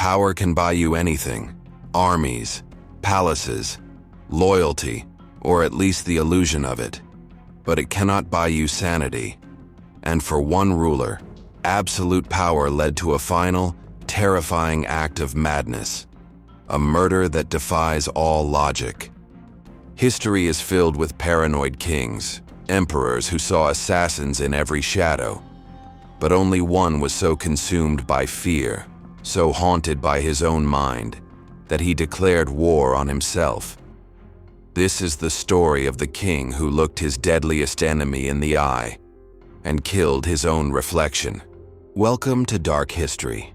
Power can buy you anything: armies, palaces, loyalty, or at least the illusion of it. But it cannot buy you sanity. And for one ruler, absolute power led to a final, terrifying act of madness, a murder that defies all logic. History is filled with paranoid kings, emperors who saw assassins in every shadow. But only one was so consumed by fear, so haunted by his own mind, that he declared war on himself. This is the story of the king who looked his deadliest enemy in the eye and killed his own reflection. Welcome to Dark History.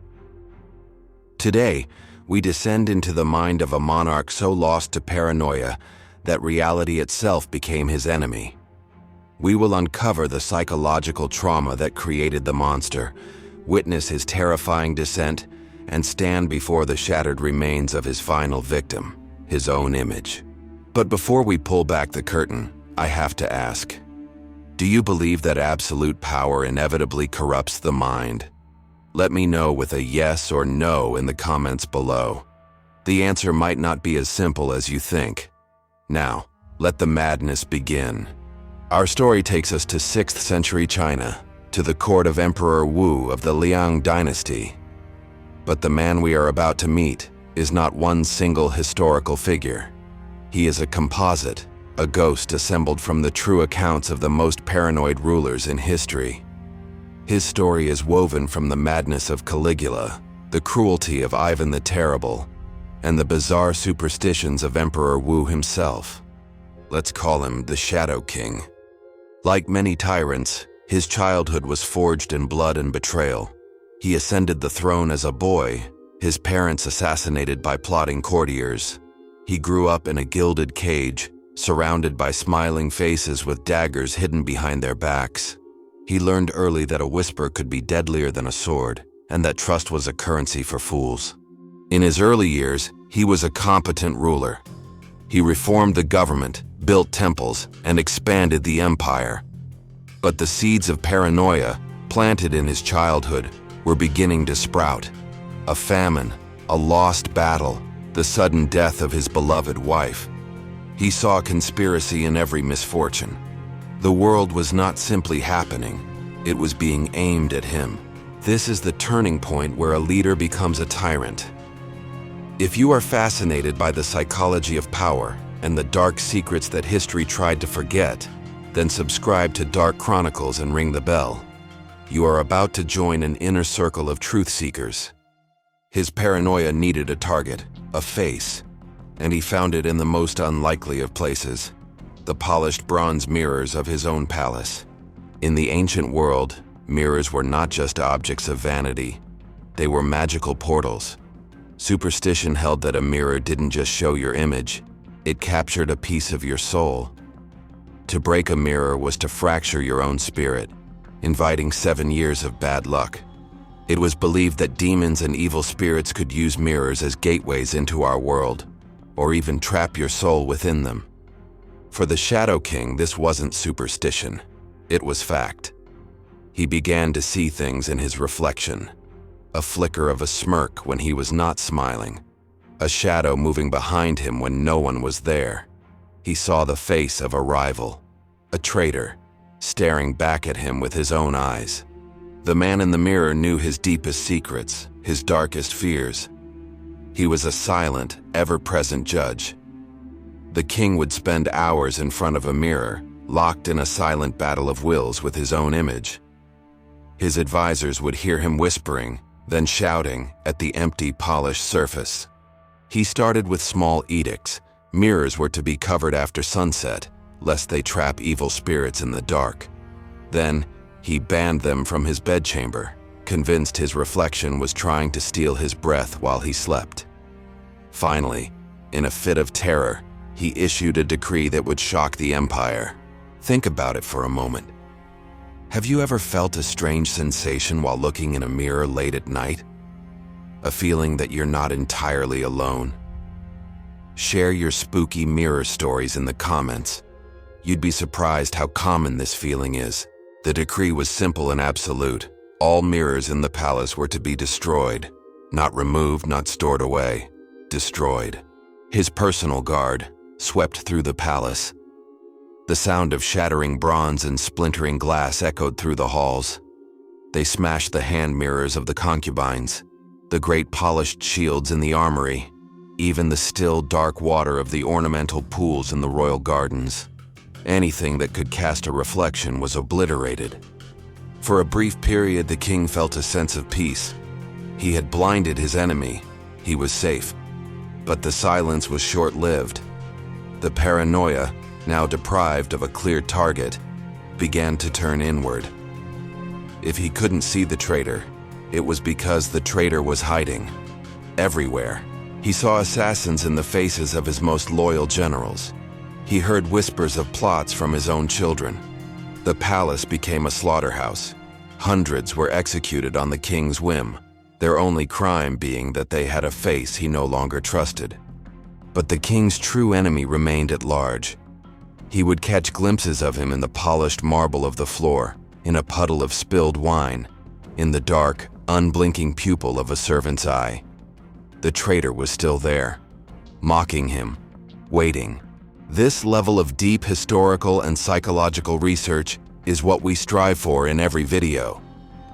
Today, we descend into the mind of a monarch so lost to paranoia that reality itself became his enemy. We will uncover the psychological trauma that created the monster, witness his terrifying descent, and stand before the shattered remains of his final victim, his own image. But before we pull back the curtain, I have to ask, do you believe that absolute power inevitably corrupts the mind? Let me know with a yes or no in the comments below. The answer might not be as simple as you think. Now, let the madness begin. Our story takes us to 6th century China, to the court of Emperor Wu of the Liang dynasty. But the man we are about to meet is not one single historical figure. He is a composite, a ghost assembled from the true accounts of the most paranoid rulers in history. His story is woven from the madness of Caligula, the cruelty of Ivan the Terrible, and the bizarre superstitions of Emperor Wu himself. Let's call him the Shadow King. Like many tyrants, his childhood was forged in blood and betrayal. He ascended the throne as a boy, his parents assassinated by plotting courtiers. He grew up in a gilded cage, surrounded by smiling faces with daggers hidden behind their backs. He learned early that a whisper could be deadlier than a sword, and that trust was a currency for fools. In his early years, he was a competent ruler. He reformed the government, built temples, and expanded the empire. But the seeds of paranoia, planted in his childhood, were beginning to sprout. A famine, a lost battle, the sudden death of his beloved wife. He saw conspiracy in every misfortune. The world was not simply happening, it was being aimed at him. This is the turning point where a leader becomes a tyrant. If you are fascinated by the psychology of power and the dark secrets that history tried to forget, then subscribe to Dark Chronicles and ring the bell. You are about to join an inner circle of truth seekers. His paranoia needed a target, a face, and he found it in the most unlikely of places, the polished bronze mirrors of his own palace. In the ancient world, mirrors were not just objects of vanity, they were magical portals. Superstition held that a mirror didn't just show your image, it captured a piece of your soul. To break a mirror was to fracture your own spirit, inviting 7 years of bad luck. It was believed that demons and evil spirits could use mirrors as gateways into our world, or even trap your soul within them. For the Shadow King, this wasn't superstition, it was fact. He began to see things in his reflection. A flicker of a smirk when he was not smiling. A shadow moving behind him when no one was there. He saw the face of a rival, a traitor, staring back at him with his own eyes. The man in the mirror knew his deepest secrets, his darkest fears. He was a silent, ever-present judge. The king would spend hours in front of a mirror, locked in a silent battle of wills with his own image. His advisors would hear him whispering, then shouting at the empty, polished surface. He started with small edicts. Mirrors were to be covered after sunset, lest they trap evil spirits in the dark. Then, he banned them from his bedchamber, convinced his reflection was trying to steal his breath while he slept. Finally, in a fit of terror, he issued a decree that would shock the empire. Think about it for a moment. Have you ever felt a strange sensation while looking in a mirror late at night? A feeling that you're not entirely alone? Share your spooky mirror stories in the comments. You'd be surprised how common this feeling is. The decree was simple and absolute. All mirrors in the palace were to be destroyed. Not removed, not stored away. Destroyed. His personal guard swept through the palace. The sound of shattering bronze and splintering glass echoed through the halls. They smashed the hand mirrors of the concubines, the great polished shields in the armory, even the still, dark water of the ornamental pools in the royal gardens. Anything that could cast a reflection was obliterated. For a brief period, the king felt a sense of peace. He had blinded his enemy. He was safe. But the silence was short-lived. The paranoia, now deprived of a clear target, began to turn inward. If he couldn't see the traitor, it was because the traitor was hiding. Everywhere. He saw assassins in the faces of his most loyal generals. He heard whispers of plots from his own children. The palace became a slaughterhouse. Hundreds were executed on the king's whim, their only crime being that they had a face he no longer trusted. But the king's true enemy remained at large. He would catch glimpses of him in the polished marble of the floor, in a puddle of spilled wine, in the dark, unblinking pupil of a servant's eye. The traitor was still there, mocking him, waiting. This level of deep historical and psychological research is what we strive for in every video.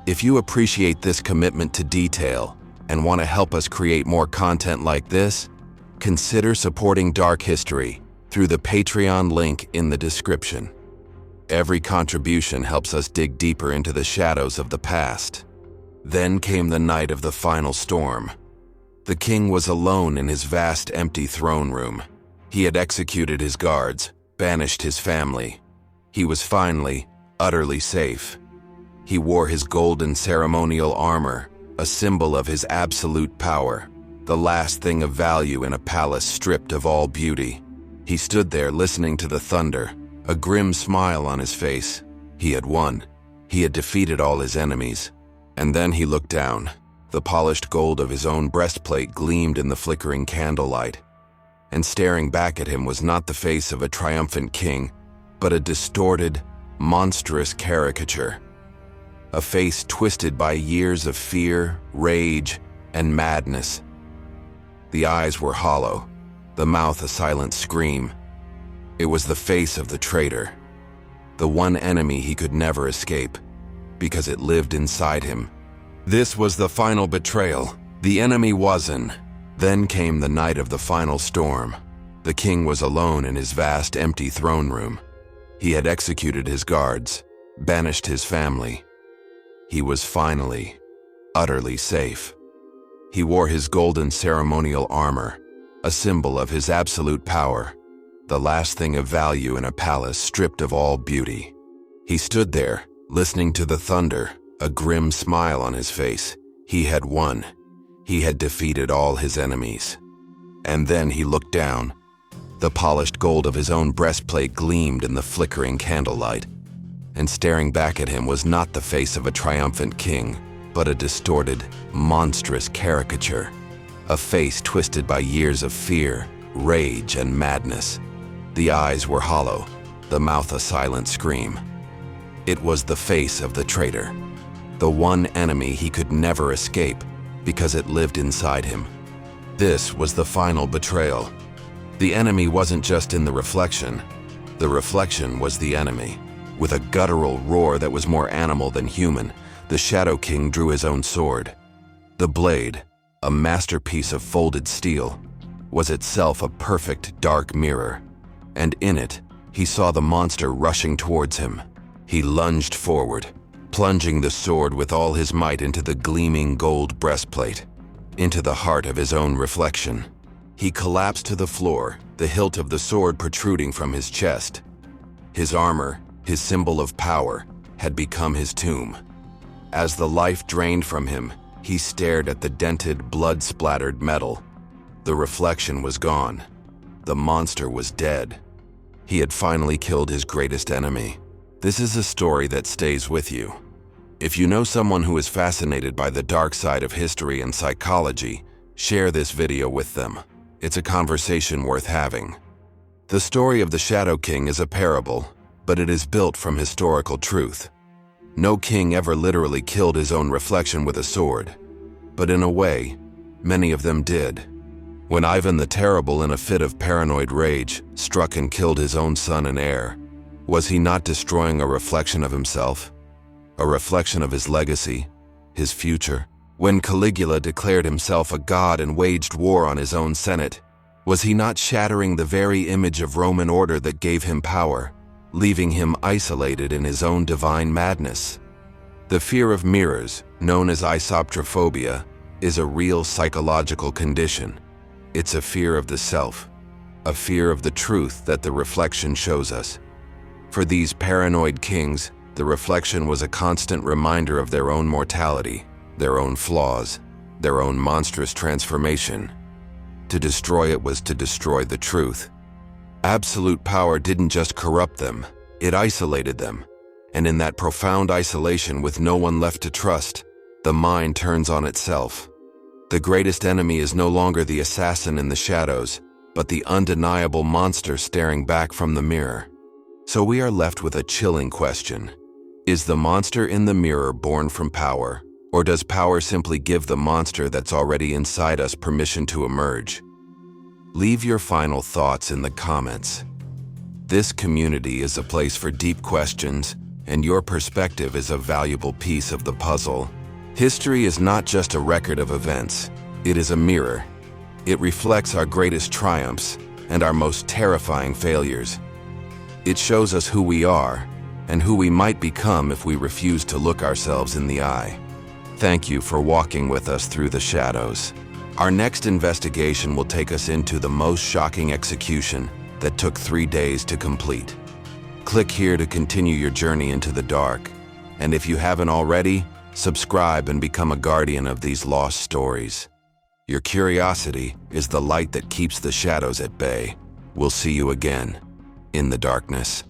If you appreciate this commitment to detail and want to help us create more content like this, consider supporting Dark History through the Patreon link in the description. Every contribution helps us dig deeper into the shadows of the past. Then came the night of the final storm. The king was alone in his vast empty throne room. He had executed his guards, banished his family. He was finally, utterly safe. He wore his golden ceremonial armor, a symbol of his absolute power, the last thing of value in a palace stripped of all beauty. He stood there listening to the thunder, a grim smile on his face. He had won. He had defeated all his enemies. And then he looked down. The polished gold of his own breastplate gleamed in the flickering candlelight. And staring back at him was not the face of a triumphant king, but a distorted, monstrous caricature. A face twisted by years of fear, rage, and madness. The eyes were hollow, the mouth a silent scream. It was the face of the traitor, the one enemy he could never escape, because it lived inside him. This was the final betrayal. The enemy wasn't. Then came the night of the final storm. The king was alone in his vast, empty throne room. He had executed his guards, banished his family. He was finally, utterly safe. He wore his golden ceremonial armor, a symbol of his absolute power, the last thing of value in a palace stripped of all beauty. He stood there, listening to the thunder, a grim smile on his face. He had won. He had defeated all his enemies. And then he looked down. The polished gold of his own breastplate gleamed in the flickering candlelight. And staring back at him was not the face of a triumphant king, but a distorted, monstrous caricature. A face twisted by years of fear, rage, and madness. The eyes were hollow, the mouth a silent scream. It was the face of the traitor, the one enemy he could never escape because it lived inside him. This was the final betrayal. The enemy wasn't just in the reflection was the enemy. With a guttural roar that was more animal than human, the Shadow King drew his own sword. The blade, a masterpiece of folded steel, was itself a perfect dark mirror. And in it, he saw the monster rushing towards him. He lunged forward, plunging the sword with all his might into the gleaming gold breastplate, into the heart of his own reflection. He collapsed to the floor, the hilt of the sword protruding from his chest. His armor, his symbol of power, had become his tomb. As the life drained from him, he stared at the dented, blood-splattered metal. The reflection was gone. The monster was dead. He had finally killed his greatest enemy. This is a story that stays with you. If you know someone who is fascinated by the dark side of history and psychology, share this video with them. It's a conversation worth having. The story of the Shadow King is a parable, but it is built from historical truth. No king ever literally killed his own reflection with a sword, but in a way, Many of them did. When Ivan the Terrible, in a fit of paranoid rage, struck and killed his own son and heir, was he not destroying a reflection of himself? A reflection of his legacy, his future? When Caligula declared himself a god and waged war on his own senate, was he not shattering the very image of Roman order that gave him power, leaving him isolated in his own divine madness? The fear of mirrors, known as isoptrophobia, is a real psychological condition. It's a fear of the self, a fear of the truth that the reflection shows us. For these paranoid kings, the reflection was a constant reminder of their own mortality, their own flaws, their own monstrous transformation. To destroy it was to destroy the truth. Absolute power didn't just corrupt them, it isolated them. And in that profound isolation, with no one left to trust, the mind turns on itself. The greatest enemy is no longer the assassin in the shadows, but the undeniable monster staring back from the mirror. So we are left with a chilling question. Is the monster in the mirror born from power, or does power simply give the monster that's already inside us permission to emerge? Leave your final thoughts in the comments. This community is a place for deep questions, and your perspective is a valuable piece of the puzzle. History is not just a record of events, it is a mirror. It reflects our greatest triumphs and our most terrifying failures. It shows us who we are and who we might become if we refuse to look ourselves in the eye. Thank you for walking with us through the shadows. Our next investigation will take us into the most shocking execution that took 3 days to complete. Click here to continue your journey into the dark. And if you haven't already, subscribe and become a guardian of these lost stories. Your curiosity is the light that keeps the shadows at bay. We'll see you again in the darkness.